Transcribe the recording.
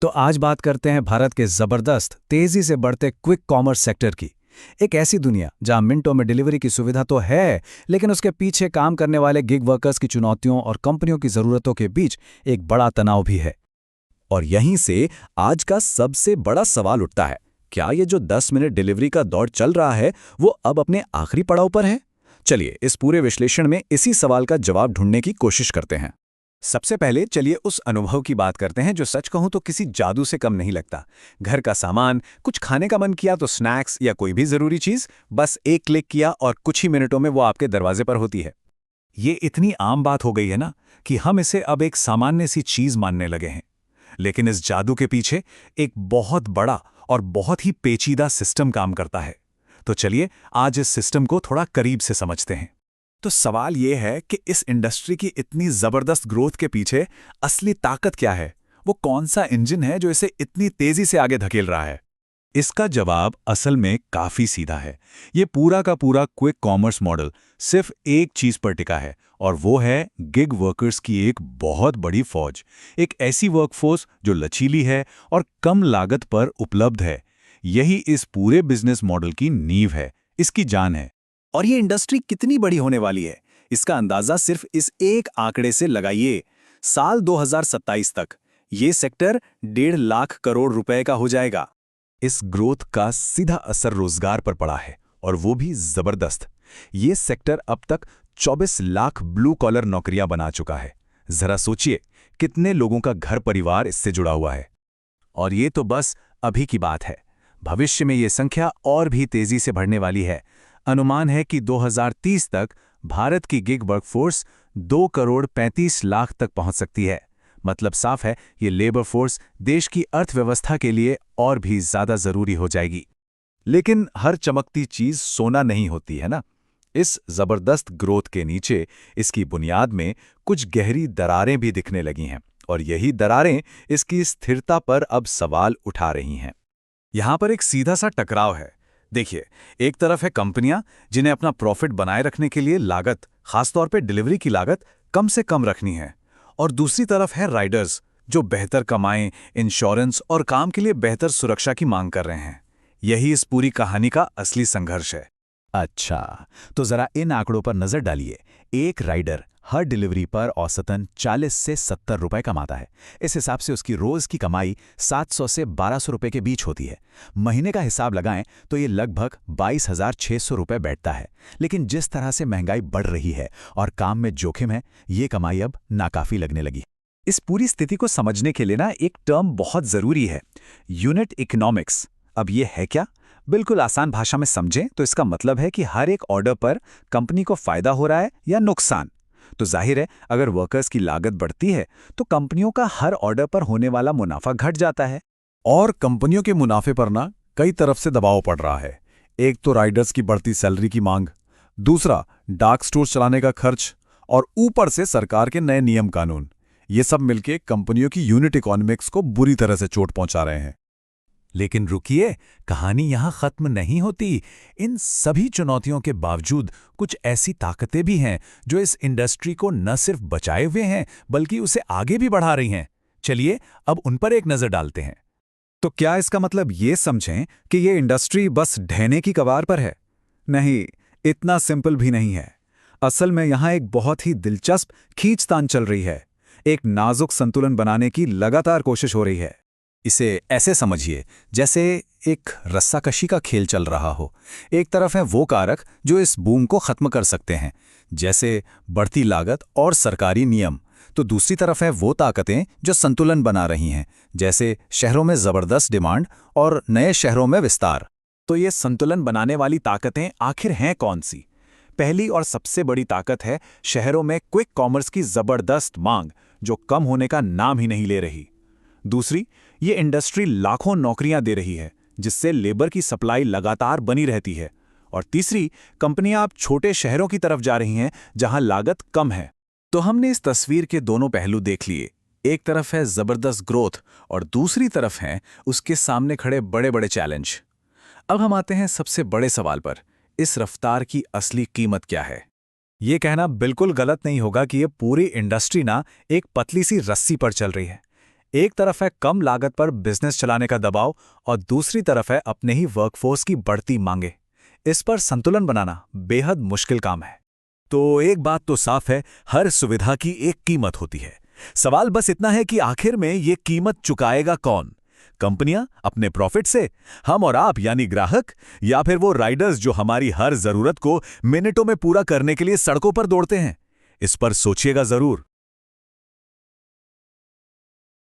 तो आज बात करते हैं भारत के जबरदस्त, तेजी से बढ़ते क्विक कॉमर्स सेक्टर की। एक ऐसी दुनिया जहां मिनटों में डिलीवरी की सुविधा तो है, लेकिन उसके पीछे काम करने वाले गिग वर्कर्स की चुनौतियों और कंपनियों की जरूरतों के बीच एक बड़ा तनाव भी है। और यहीं से आज का सबसे बड़ा सवाल उठता है, क्या ये जो 10 मिनट डिलीवरी का दौर चल रहा है वो अब अपने आखिरी पड़ाव पर है? चलिए इस पूरे विश्लेषण में इसी सवाल का जवाब ढूंढने की कोशिश करते हैं। सबसे पहले चलिए उस अनुभव की बात करते हैं जो सच कहूं तो किसी जादू से कम नहीं लगता। घर का सामान, कुछ खाने का मन किया तो स्नैक्स या कोई भी जरूरी चीज, बस एक क्लिक किया और कुछ ही मिनटों में वो आपके दरवाजे पर होती है। ये इतनी आम बात हो गई है ना कि हम इसे अब एक सामान्य सी चीज मानने लगे हैं। लेकिन इस जादू के पीछे एक बहुत बड़ा और बहुत ही पेचीदा सिस्टम काम करता है। तो चलिए आज इस सिस्टम को थोड़ा करीब से समझते हैं। तो सवाल यह है कि इस इंडस्ट्री की इतनी जबरदस्त ग्रोथ के पीछे असली ताकत क्या है? वो कौन सा इंजन है जो इसे इतनी तेजी से आगे धकेल रहा है? इसका जवाब असल में काफी सीधा है। ये पूरा का पूरा क्विक कॉमर्स मॉडल सिर्फ एक चीज पर टिका है, और वो है गिग वर्कर्स की एक बहुत बड़ी फौज। एक ऐसी वर्कफोर्स जो लचीली है और कम लागत पर उपलब्ध है। यही इस पूरे बिजनेस मॉडल की नींव है, इसकी जान है। और ये इंडस्ट्री कितनी बड़ी होने वाली है, इसका अंदाजा सिर्फ इस एक आंकड़े से लगाइए। साल 2027 तक ये सेक्टर 1.5 लाख करोड़ रुपए का हो जाएगा। इस ग्रोथ का सीधा असर रोजगार पर पड़ा है, और वो भी जबरदस्त। ये सेक्टर अब तक 24 लाख ब्लू कॉलर नौकरियां बना चुका है। जरा सोचिए कितने लोगों का घर परिवार इससे जुड़ा हुआ है। और ये तो बस अभी की बात है। भविष्य में ये संख्या और भी तेजी से बढ़ने वाली है। अनुमान है कि 2030 तक भारत की गिग वर्कफोर्स 2 करोड़ 35 लाख तक पहुंच सकती है। मतलब साफ है, ये लेबर फोर्स देश की अर्थव्यवस्था के लिए और भी ज्यादा जरूरी हो जाएगी। लेकिन हर चमकती चीज सोना नहीं होती है ना। इस जबरदस्त ग्रोथ के नीचे इसकी बुनियाद में कुछ गहरी दरारें भी दिखने लगी हैं, और यही दरारें इसकी स्थिरता पर अब सवाल उठा रही हैं। यहां पर एक सीधा सा टकराव है। देखिए, एक तरफ है कंपनियां जिन्हें अपना प्रॉफिट बनाए रखने के लिए लागत, खासतौर पे डिलीवरी की लागत कम से कम रखनी है। और दूसरी तरफ है राइडर्स जो बेहतर कमाएं, इंश्योरेंस और काम के लिए बेहतर सुरक्षा की मांग कर रहे हैं। यही इस पूरी कहानी का असली संघर्ष है। अच्छा, तो जरा इन आंकड़ों पर नजर डालिए। एक राइडर हर डिलीवरी पर औसतन 40 से 70 रुपए कमाता है। इस हिसाब से उसकी रोज की कमाई 700 से 1200 रुपए के बीच होती है। महीने का हिसाब लगाएं तो ये लगभग 22,600 रुपए बैठता है। लेकिन जिस तरह से महंगाई बढ़ रही है और काम में जोखिम है, ये कमाई अब नाकाफी लगने लगी। इस पूरी स्थिति को समझने के लिए ना एक टर्म बहुत जरूरी है, यूनिट इकोनॉमिक्स। अब ये है क्या? बिल्कुल आसान भाषा में समझें तो इसका मतलब है कि हर एक ऑर्डर पर कंपनी को फायदा हो रहा है या नुकसान। तो जाहिर है, अगर वर्कर्स की लागत बढ़ती है तो कंपनियों का हर ऑर्डर पर होने वाला मुनाफा घट जाता है। और कंपनियों के मुनाफे पर ना कई तरफ से दबाव पड़ रहा है। एक तो राइडर्स की बढ़ती सैलरी की मांग, दूसरा डार्क स्टोर चलाने का खर्च, और ऊपर से सरकार के नए नियम कानून। ये सब मिलके कंपनियों की यूनिट इकोनॉमिक्स को बुरी तरह से चोट पहुंचा रहे हैं। लेकिन रुकिए, कहानी यहां खत्म नहीं होती। इन सभी चुनौतियों के बावजूद कुछ ऐसी ताकतें भी हैं जो इस इंडस्ट्री को न सिर्फ बचाए हुए हैं बल्कि उसे आगे भी बढ़ा रही हैं। चलिए अब उन पर एक नजर डालते हैं। तो क्या इसका मतलब ये समझें कि ये इंडस्ट्री बस ढहने की कगार पर है? नहीं, इतना सिंपल भी नहीं है। असल में यहां एक बहुत ही दिलचस्प खींचतान चल रही है। एक नाजुक संतुलन बनाने की लगातार कोशिश हो रही है। इसे ऐसे समझिए जैसे एक रस्साकशी का खेल चल रहा हो। एक तरफ है वो कारक जो इस बूम को खत्म कर सकते हैं, जैसे बढ़ती लागत और सरकारी नियम। तो दूसरी तरफ है वो ताकतें जो संतुलन बना रही हैं, जैसे शहरों में जबरदस्त डिमांड और नए शहरों में विस्तार। तो ये संतुलन बनाने वाली ताकतें आखिर हैं कौन सी? पहली और सबसे बड़ी ताकत है शहरों में क्विक कॉमर्स की जबरदस्त मांग, जो कम होने का नाम ही नहीं ले रही। दूसरी, ये इंडस्ट्री लाखों नौकरियां दे रही है, जिससे लेबर की सप्लाई लगातार बनी रहती है। और तीसरी, कंपनियां अब छोटे शहरों की तरफ जा रही हैं जहां लागत कम है। तो हमने इस तस्वीर के दोनों पहलू देख लिए। एक तरफ है जबरदस्त ग्रोथ और दूसरी तरफ है उसके सामने खड़े बड़े बड़े चैलेंज। अब हम आते हैं सबसे बड़े सवाल पर, इस रफ्तार की असली कीमत क्या है? ये कहना बिल्कुल गलत नहीं होगा कि ये पूरी इंडस्ट्री ना एक पतली सी रस्सी पर चल रही है। एक तरफ है कम लागत पर बिजनेस चलाने का दबाव और दूसरी तरफ है अपने ही वर्कफोर्स की बढ़ती मांगे। इस पर संतुलन बनाना बेहद मुश्किल काम है। तो एक बात तो साफ है, हर सुविधा की एक कीमत होती है। सवाल बस इतना है कि आखिर में ये कीमत चुकाएगा कौन? कंपनियां अपने प्रॉफिट से, हम और आप यानी ग्राहक, या फिर वो राइडर्स जो हमारी हर जरूरत को मिनटों में पूरा करने के लिए सड़कों पर दौड़ते हैं? इस पर सोचिएगा जरूर।